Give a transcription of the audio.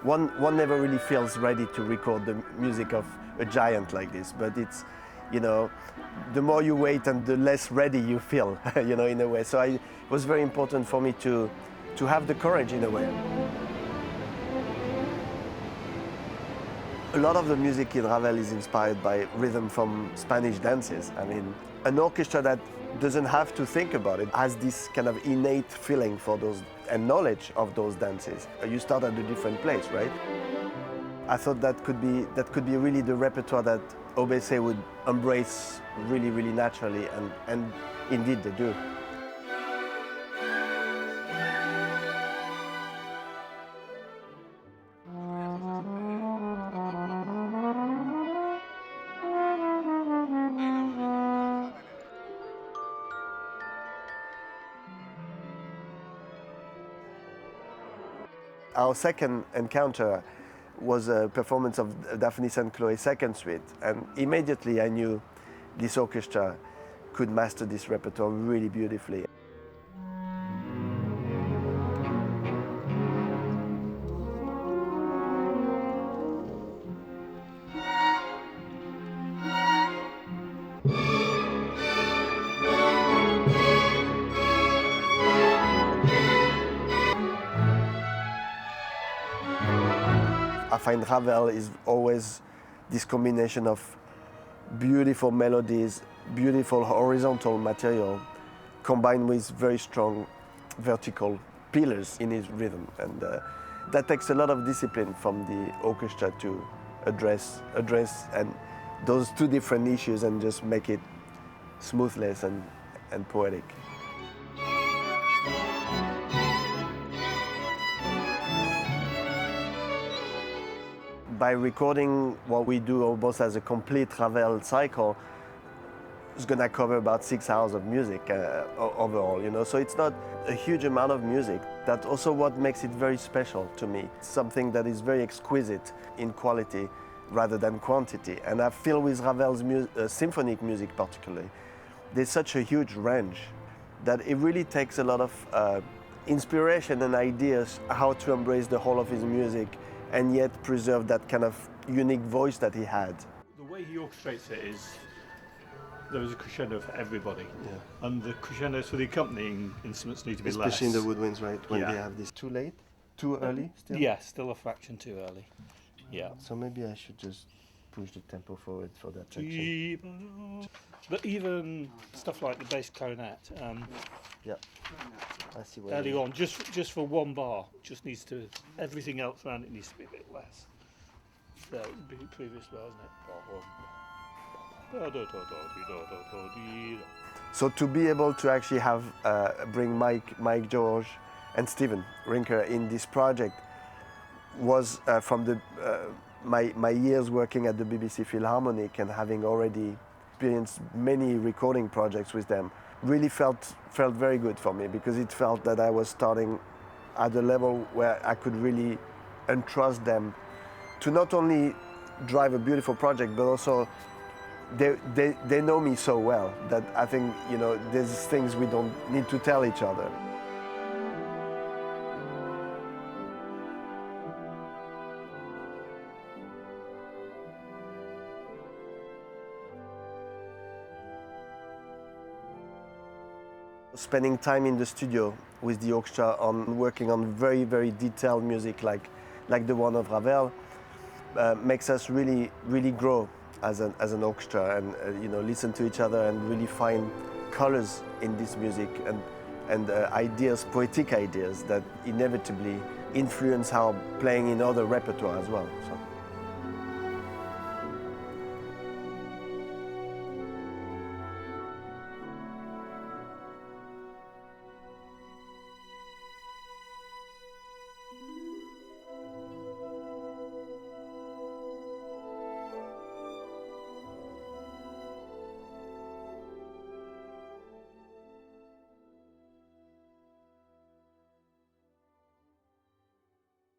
one never really feels ready to record the music of a giant like this, but it's, you know, the more you wait and the less ready you feel, you know, in a way. So it was very important for me to have the courage in a way. A lot of the music in Ravel is inspired by rhythm from Spanish dances. I mean, an orchestra that doesn't have to think about it has this kind of innate feeling for those and knowledge of those dances. You start at a different place, right? I thought that could be really the repertoire that OBC would embrace really, really naturally, and indeed they do. Our second encounter was a performance of Daphnis and Chloé's second suite, and immediately I knew this orchestra could master this repertoire really beautifully. I find Ravel is always this combination of beautiful melodies, beautiful horizontal material, combined with very strong vertical pillars in his rhythm. And that takes a lot of discipline from the orchestra to address and those two different issues and just make it smoothness and poetic. By recording what we do almost as a complete Ravel cycle, it's going to cover about 6 hours of music overall, you know. So it's not a huge amount of music. That's also what makes it very special to me. It's something that is very exquisite in quality rather than quantity. And I feel with Ravel's symphonic music particularly, there's such a huge range that it really takes a lot of inspiration and ideas how to embrace the whole of his music and yet preserve that kind of unique voice that he had. The way he orchestrates it is, there is a crescendo for everybody. Yeah. And the crescendos for the accompanying instruments need to be less. Especially in the woodwinds, right? When they have this too late, too early still? Yeah, still a fraction too early. Yeah. So maybe I should just push the tempo forward for that section. But even stuff like the bass clarinet, yeah. I see what early on, just for one bar, just needs to, everything else around it needs to be a bit less. So it would be previous bar, isn't it? So to be able to actually have bring Mike George and Stephen Rinker in this project was from the my years working at the BBC Philharmonic and having already experienced many recording projects with them, really felt very good for me, because it felt that I was starting at a level where I could really entrust them to not only drive a beautiful project, but also they know me so well that I think, you know, there's things we don't need to tell each other. Spending time in the studio with the orchestra on working on very, very detailed music like the one of Ravel makes us really, really grow as an orchestra, and you know, listen to each other and really find colors in this music and ideas, poetic ideas that inevitably influence how playing in other repertoire as well. So.